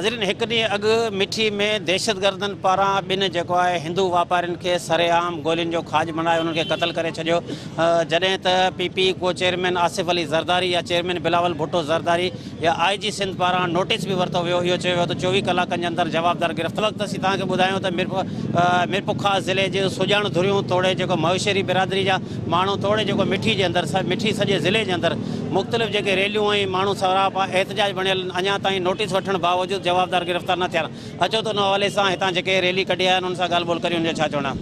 नाज़रीन एक ॾींहुं अॻु मिठी में दहशतगर्दनि पारां ॿिनि जेको आहे हिंदू वापारियुनि खे सरेआम गोलियुनि जो खाज बणाए उन्हनि खे क़तल करे छॾियो। जॾहिं त पीपी को चेयरमैन आसिफ अली ज़रदारी या चेयरमैन बिलावल भुट्टो ज़रदारी या IG सिंध पारां नोटिस बि वरितो वियो। इहो चयो वियो त 24 कलाकनि जे अंदरि जवाबदार गिरफ़्तार। वक़्तु असीं तव्हांखे ॿुधायूं त मिरपुखा ज़िले जे सुजाण धुरियूं तोड़े जेको महेश्वरी बिरादरी जा माण्हू तोड़े जेको मिठी जे अंदरि मिठी सॼे ज़िले जे अंदरि मुख़्तलिफ़ जेके रैलियूं ऐं माण्हू सरापा एहतजाज बणियल अञा ताईं नोटिस वठण बावजूद जवाबदार गिरफ़्तार न थिया। अचो त उन हवाले सां हितां जेके रैली कढी आया आहिनि उन सां ॻाल्हि ॿोल करियूं। उनजो छा चवणु आहे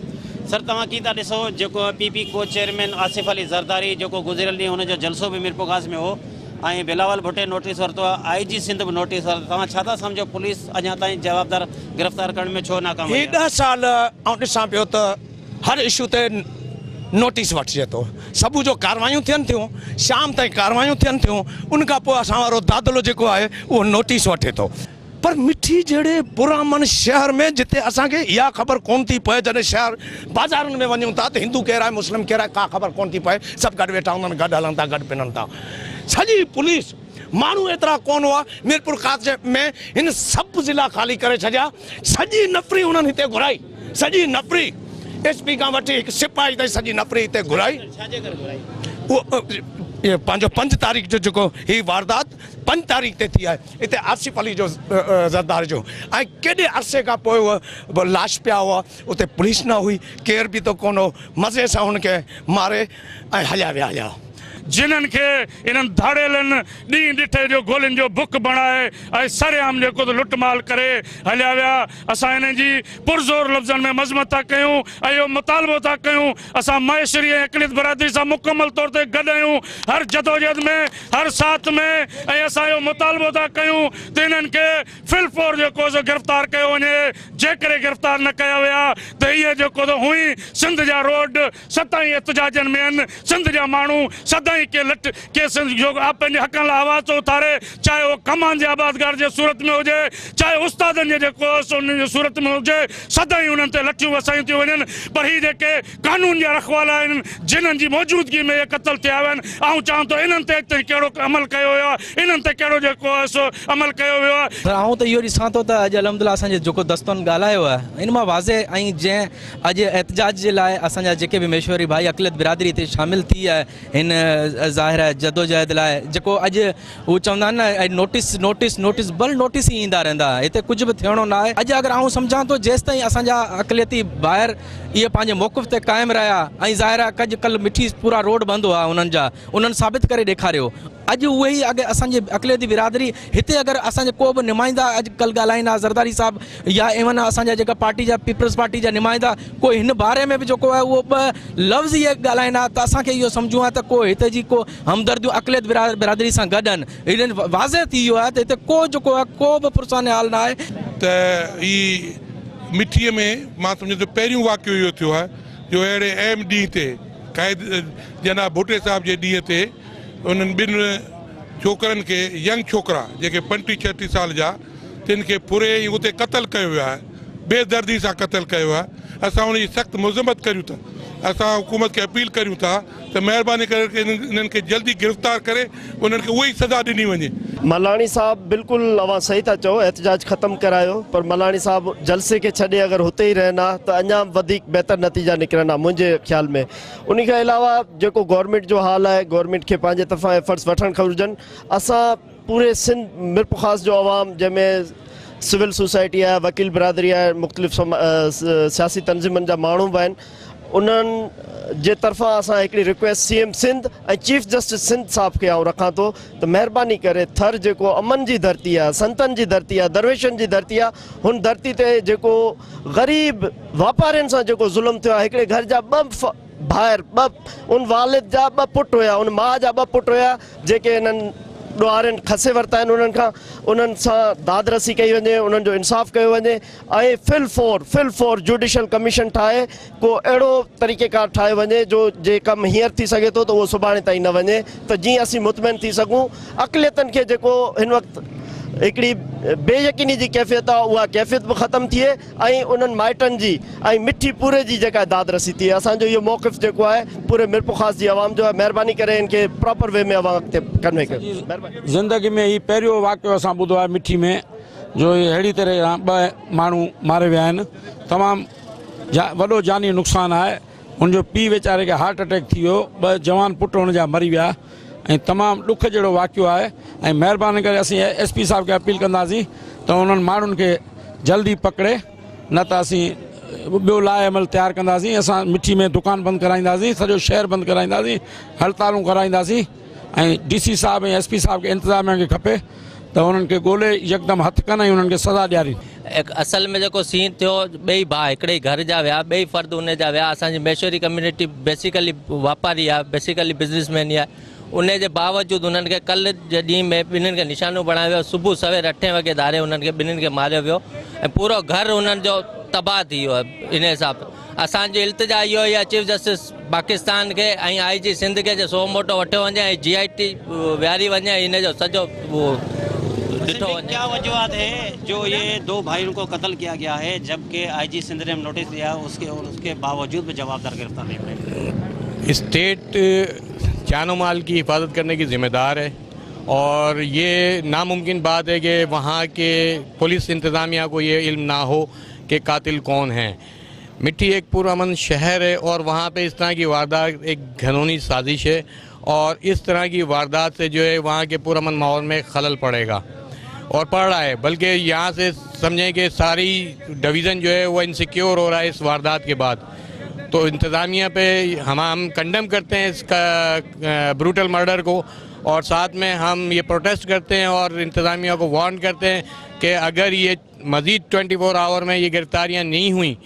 सर? तव्हां कीअं था ॾिसो जेको पीपी को चेयरमैन आसिफ अली ज़रदारी जेको गुज़िरियल ॾींहुं हुनजो जलसो बि मिरपुखास में हो ऐं बिलावल भुट्टे नोटिस वरितो आहे, IG सिंध बि नोटिस वरितो, तव्हां छा था सम्झो पुलिस अञा ताईं जवाबदार गिरफ़्तार करण में छो नाकाम? 10 साल ऐं ॾिसां पियो त हर इशू ते नोटिस वठिजे थो, सुबुह जो कार्रवाइयूं थियनि थियूं, शाम ताईं कार्रवाइयूं थियनि थियूं, उनखां पोइ असां वारो दादलो जेको आहे उहो नोटिस वठे थो। पर मिठी जहिड़े पुरामन शहर में जिते असांखे इहा ख़बर कोन थी पए, जॾहिं शहर बाज़ारुनि में वञूं था त हिंदू केरु आहे मुस्लिम केरु आहे का ख़बर कोन थी पए, सभु गॾु वेठा हूंदा आहिनि, गॾु हलनि था, गॾु पिननि था। सॼी पुलिस माण्हू एतिरा कोन हुआ मीरपुर खास में, हिन सभु ज़िला ख़ाली करे छॾिया, सॼी नफ़री हुननि हिते घुराई, सॼी नफ़री SP खां वठी हिकु सिपाही ताईं सॼी नफ़री हिते घुराई। उहो पंहिंजो 5 तारीख़ जो जेको हीअ वारदात 5 तारीख़ ते थी आहे हिते आसिफ अली जो ज़रदार जो, ऐं केॾे अरसे खां पोइ उहा लाश पिया हुआ, उते पुलिस न हुई, केर बि त कोन हो, मज़े सां हुनखे मारे ऐं हलिया विया हुया। जिन्हनि खे इन्हनि धाड़ेलनि ॾींहुं ॾिठे जो गोलियुनि जो बुक बणाए ऐं सरेआम जेको त लुटमाल करे हलिया विया। असां हिननि जी पुरज़ोर लफ़्ज़नि में मज़मत था कयूं ऐं इहो मुतालबो था कयूं, असां महेश्वरी ऐं अक़लियत बरादरी सां मुकमल तौर ते गॾु आहियूं हर जदोजहद में, हर साथ में, ऐं असां इहो मुतालबो था कयूं त हिननि खे फिलफोर जेको गिरफ़्तार कयो वञे। जेकॾहिं गिरफ़्तार न कया विया त इहे जेको त हुई सिंध जा रोड सदाईं एहतजाजनि में आहिनि, सिंध जा माण्हू सदाईं के पंहिंजे हक़नि लाइ आवाज़ थो उथारे, चाहे उहो कमान जे आबादगार जे सूरत में हुजे, चाहे उस्तादनि जे जेको उन्हनि जे सूरत में हुजे, सदाईं उन्हनि ते लठियूं वसायूं थियूं वञनि। पर हीअ जेके कानून जा रखवाला आहिनि जिन्हनि जी मौजूदगी में इहे क़तल थिया विया आहिनि, आउं चवां थो इन्हनि ते कहिड़ो अमल कयो वियो आहे, इन्हनि ते कहिड़ो जेको आहे सो अमल कयो वियो आहे। पर आउं त इहो ॾिसां थो त अॼु अलहमदिल्ला असांजे जेको दस्तनि ॻाल्हायो आहे इन मां वाज़े, ऐं जंहिं अॼु एहतजाज जे लाइ असांजा जेके बि महेश्वरी भाई अक़लियत बिरादरी हिते शामिलु थी आहे हिन ज़ाहिर आहे जदोजहद लाइ, जेको अॼु उहो चवंदा आहिनि न नोटिस नोटिस नोटिस बल नोटिस ई ईंदा रहंदा, हिते कुझु बि थियणो न आहे। अॼु अगरि आउं सम्झां थो जेसि ताईं असांजा अक़लियती ॿाहिरि इहे पंहिंजे मौक़िफ़ ते क़ाइमु रहिया, ऐं ज़ाहिर आहे कल्ह मिठी पूरा रोड बंदि हुआ उन्हनि जा, उन्हनि साबित करे ॾेखारियो। अॼु उहे ई अॻे असांजी अक़लियती बिरादरी हिते अगरि असांजे को बि नुमाइंदा अॼुकल्ह ॻाल्हाईंदा ज़रदारी साहिबु या इवन असांजा जेका पार्टी जा पीपल्स पार्टी जा नुमाइंदा कोई हिन बारे में बि जेको आहे उहो 2 लफ़्ज़ इहे ॻाल्हाईंदा त असांखे इहो सम्झूं आहे त को हिते जी को हमदर्दियूं अक़लियत बिरादरी सां गॾु आहिनि। हिननि वाज़े थी वियो आहे त हिते को जेको आहे को बि पुरसाने हाल न आहे। त हीअ मिठीअ में मां सम्झो त पहिरियों वाक़ियो इहो थियो आहे जो अहिड़े अहम ॾींहं ते क़ाइद जनाब भुट्टे साहिब जे ॾींहं ते उन्हनि 2 छोकिरनि खे यंग छोकिरा जेके 35-36 साल जा तिन खे फुरे ऐं उते क़तल कयो वियो आहे, बेदर्दी सां क़तल कयो आहे। असां उनजी सख़्तु मुज़म्मत करियूं था, असां हुकूमत खे अपील करियूं था त महिरबानी करे इन्हनि खे जल्दी गिरफ़्तार करे उन्हनि खे उहा ई सज़ा ॾिनी वञे। मलानी साहब बिल्कुल अवां सही था चओ, एहतजाज ख़त्म करायो, पर मलानी साहब जलसे के छॾे अगर हुते ही रहना त अञा वधीक बेहतर नतीजा निकिरंदा मुंहिंजे ख्याल में। उन खां अलावा जेको गवर्नमेंट जो हाल आहे, गवर्नमेंट खे पंहिंजे तरफ़ां एफर्ट्स वठणु घुरिजनि। असां पूरे सिंध मिरपुर ख़ास जो अवाम जंहिंमें सिविल सोसाइटी आहे, वकील बिरादरी आहे, मुख़्तलिफ़ सियासी तंज़ीमनि जा माण्हू बि आहिनि, उन्हनि जे तरफ़ां असां हिकिड़ी रिक्वेस्ट CM सिंध ऐं चीफ जस्टिस सिंध साहिब खे आउं रखां थो त महिरबानी करे थर जेको अमन जी धरती आहे, संतनि जी धरती आहे, दरवेशनि जी धरती आहे, हुन धरती ते जेको ग़रीब वापारियुनि सां जेको ज़ुल्म थियो आहे, हिकिड़े घर जा 2 भाइर, उन वालिद जा 2 पुट हुया, उन माउ जा 2 पुट हुया जेके हिननि ॾुआरनि खसे वरिता आहिनि उन्हनि खां, उन्हनि सां दादरसी कई वञे, उन्हनि जो इंसाफ़ कयो वञे ऐं फिल फोर जुडिशल कमीशन ठाहे को अहिड़ो तरीक़ेकार ठाहे वञे जो जे कमु हींअर थी सघे थो त उहो सुभाणे ताईं न वञे, त जीअं असीं मुतमइन थी सघूं। अक़लियतनि खे जेको हिन वक़्तु हिकिड़ी बेयकीनी जी कैफ़ियत आहे उहा कैफ़ियत बि ख़तमु थिए ऐं उन्हनि माइटनि जी ऐं मिठी पूरे जी जेका दादरसी थिए। असांजो इहो मौक़िफ़ जेको आहे पूरे मिरपुर ख़ास जी आवाम जो आहे, महिरबानी करे इनखे प्रॉपर वे में अॻिते कन्वे कयो। ज़िंदगी में ही पहिरियों वाक़ियो असां ॿुधो आहे मिठी में जो ये अहिड़ी तरह ॿ माण्हू मारे विया आहिनि। तमामु वॾो जानी नुक़सानु आहे। हुनजो पीउ वीचारे खे हार्ट अटैक थी वियो, 2 जवान पुट हुन जा मरी विया ऐं तमामु ॾुख जहिड़ो वाक़ियो आहे। ऐं महिरबानी करे असीं SP साहिब खे अपील कंदासीं त उन्हनि माण्हुनि खे जल्दी पकिड़े, न त असीं ॿियो लाइ अमल तयारु कंदासीं। असां मिठी में दुकान बंदि कराईंदासीं, सॼो शहर बंदि कराईंदासीं, हड़तालूं कराईंदासीं। ऐं DC साहिब ऐं SP साहिब खे इंतिज़ामिया खे खपे त उन्हनि खे ॻोल्हे यकदमि हथु कनि ऐं उन्हनि खे सज़ा ॾियारी। असल में जेको सीन थियो, ॿई भाउ हिकिड़े ई घर जा विया, ॿई फ़र्द उन जा विया। असांजी महेश्वरी कम्यूनिटी बेसिकली वापारी आहे, बेसिकली बिज़नेसमैन ई आहे। उन जे बावजूदि उन्हनि खे कल्ह जे ॾींहं में ॿिन्हिनि खे निशानो बणायो वियो। सुबुह सवेर 8 वॻे धारे उन्हनि खे ॿिन्हिनि खे मारियो वियो ऐं पूरो घर उन्हनि जो तबाह थी वियो आहे। इन हिसाब असांजो इल्तिजा इहो ई आहे चीफ जस्टिस पाकिस्तान खे ऐं IG सिंध खे जो सो मोटो वठियो वञे ऐं GIT विहारी वञे, इन जो सॼो क्या वजूहत है जो ये 2 भाइयों को कत्ल किया गया है जबकि IG सिंध ने नोटिस दिया, उसके बावजूद भी जवाबदार गिरफ्तार नहीं हुए? स्टेट जानो माल की हिफाजत करने की जिम्मेदार है और ये नामुमकिन बात है कि वहाँ के पुलिस इंतज़ामिया को ये इल्म ना हो कि कातिल कौन है। मिट्टी एक पुरअमन शहर है और वहाँ पे इस तरह की वारदात एक घिनौनी साजिश है और इस तरह की वारदात से जो है वहाँ के पुरअमन माहौल में खलल पड़ेगा और पड़ रहा है। बल्कि यहाँ से समझें कि सारी डिवीज़न जो है वो इनसिक्योर हो रहा है इस वारदात के बाद। तो इंतज़ामिया पे हम कंडेम करते हैं इसका ब्रूटल मर्डर को और साथ में हम ये प्रोटेस्ट करते हैं और इंतज़ामिया को वार्न करते हैं कि अगर ये मज़ीद 24 आवर में ये गिरफ्तारियाँ नहीं हुई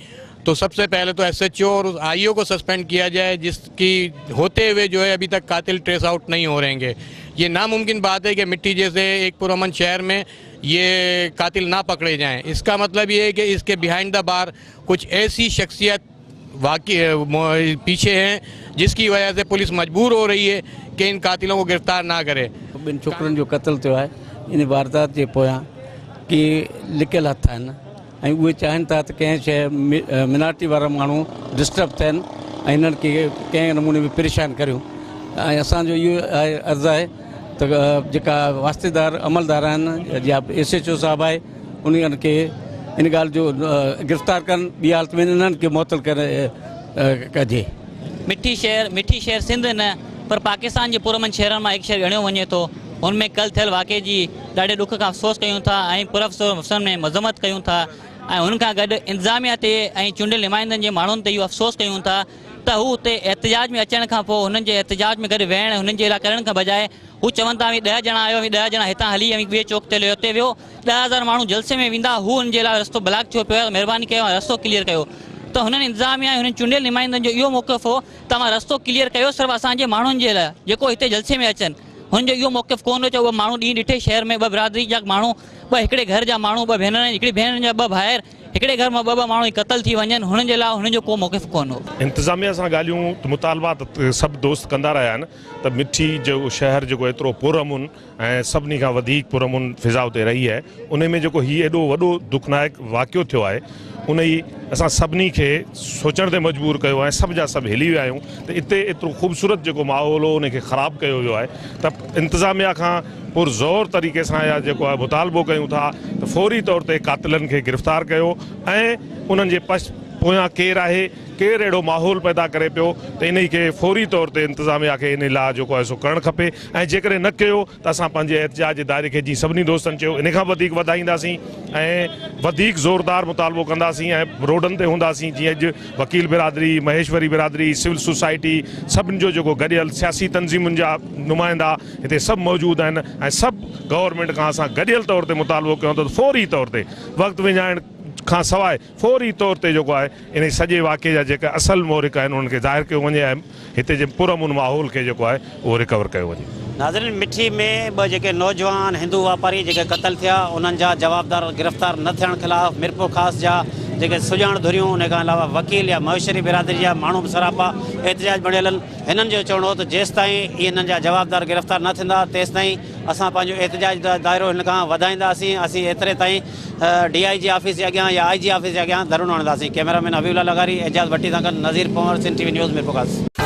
तो सबसे पहले तो SHO और उस IO को सस्पेंड किया जाए, जिसकी होते हुए जो है अभी तक कातिल ट्रेस आउट नहीं हो रहेंगे। ये नामुमकिन बात है कि मिट्टी जैसे एक पुरअमन शहर में ये कातिल ना पकड़े जाएं। इसका मतलब ये है कि इसके बिहाइंड द बार कुछ ऐसी शख्सियत वाकई पीछे हैं जिसकी वजह से पुलिस मजबूर हो रही है कि इन कातिलों को गिरफ्तार ना करे। ॿिनि छोकिरनि जो क़त्ल थियो आहे इन वारदात जे पोयां की लिकियल हथ आहिनि ऐं उहे चाहिनि था त कंहिं शइ मिनारिटी वारा माण्हू डिस्टर्ब थियनि ऐं हिननि खे कंहिं नमूने बि परेशान करियूं। ऐं असांजो इहो अर्ज़ु आहे त जेका वास्तेदार अमलदार आहिनि या SHO साहिबु आहे उन्हनि खे इन ॻाल्हि जो गिरफ़्तार कनि, ॿी हालत में इन्हनि खे मुअतल कजे। मिठी शहर सिंध न पर पाकिस्तान जे पुरअमन शहरनि मां हिकु शहर ॻणियो वञे थो। हुनमें कल्ह थियल वाक़े जी ॾाढे ॾुख खां अफ़सोस कयूं था ऐं पुरअफ़सोस में मज़म्मत कयूं था ऐं हुन खां गॾु इंतिज़ामिया ते ऐं चूंडियल नुमाइंदनि जे माण्हुनि ते इहो अफ़सोस कयूं था त हू हुते एहतिजाज में अचण खां पोइ हुननि जे एहतिजाज में गॾु वेहण हुननि जे लाइ करण खां बजाए हू चवनि था 10 ॼणा आयो, 10 ॼणा हितां हली ॿिए चौक ते हुते वियो, 10,000 माण्हू जलसे में वेंदा, हू हुन जे लाइ रस्तो ब्लॉक थियो पियो, महिरबानी कयो रस्तो क्लियर कयो। त हुननि इंतिज़ामिया हुननि चूंडियल नुमाइंदनि जो इहो मौक़िफ़ हो तव्हां रस्तो क्लियर कयो सिर्फ़ु असांजे माण्हुनि जे लाइ जेको हिते जलसे में अचनि। हुनजो इहो मौक़िफ़ कोन हो। उहे माण्हू ॾींहुं ॾिठे शहर में 2 बिरादरी जा माण्हू, 2 हिकिड़े घर जा माण्हू, 2 भेनर, हिकिड़ी भेण जा 2 भाइर, हिकिड़े घर मां 2 माण्हू क़त्ल थी वञनि, हुननि जे लाइ हुनजो को मौक़िफ़ कोन हो। इंतिज़ामिया सां ॻाल्हियूं मुतालबात सभु दोस्त कंदा रहिया आहिनि त मिठी जो शहर जेको एतिरो पुरअमन ऐं सभिनी खां वधीक पुरअमन फिज़ा उते रही आहे, उन में जेको हीउ एॾो वॾो दुखनायक वाक़ियो थियो आहे उन ई असां सभिनी खे सोचण ते मजबूर कयो ऐं सभु जा सभु हिली विया आहियूं त हिते एतिरो ख़ूबसूरत जेको माहौल हो उनखे ख़राबु कयो वियो आहे। त इंतिज़ामिया खां पुरज़ोर तरीक़े सां या जेको आहे मुतालबो कयूं था त फौरी तौर ते कातिलनि खे गिरफ़्तार कयो ऐं उन्हनि जे पोयां केरु आहे, केरु अहिड़ो माहौल पैदा करे पियो त इन खे फौरी तौर ते इंतिज़ामिया खे इन लाइ जेको आहे सो करणु खपे ऐं जेकॾहिं न कयो त असां पंहिंजे एहतिजाज जे दायरे खे जीअं सभिनी दोस्तनि चयो इन खां वधीक वधाईंदासीं ऐं वधीक ज़ोरदार मुतालबो कंदासीं ऐं रोडनि ते हूंदासीं। जीअं अॼु वकील बिरादरी, महेश्वरी बिरादरी, सिविल सोसाइटी, सभिनि जो जेको गॾियल सियासी तंज़ीमुनि जा नुमाइंदा हिते सभु मौजूदु आहिनि ऐं सभु गवर्नमेंट खां असां गॾियल तौर ते मुतालबो कयूं त फौरी तौर ते वक़्तु विञाइण खां सवाइ फौरी तौर ते जेको आहे इन सॼे वाक़े जा जेका असल मोहरिक आहिनि उन्हनि खे ज़ाहिर कयो वञे ऐं हिते जे पुरअमन माहौल खे जेको आहे उहो रिकवर कयो वञे। नाज़रीन, मिठी में 2 जेके नौजवान हिंदू वापारी जेके क़त्ल थिया उन्हनि जा जवाबदार गिरफ़्तार न थियण ख़िलाफ़ मिरपुर ख़ासि जा जेके सुञाण धुरियूं, उन खां अलावा वकील या महेश्वरी बिरादरी जा माण्हू बि सरापा एहतिजाज बणियल आहिनि। हिननि जो चवणो हो त जेसिताईं इन्हनि जा जवाबदार गिरफ़्तार न थींदा तेसिताईं असां पंहिंजो एहतिजाज जो दाइरो हिन खां वधाईंदासीं। असीं एतिरे ताईं DIG ऑफिस जे अॻियां या IG ऑफिस जे अॻियां धरनो हणंदासीं। कैमरामैन हबीबुल्लाह लगारी, एजाज़ भट्टी सां गॾु नज़ीर पंवर, सिंध TV न्यूज़ मिरपुर ख़ासि।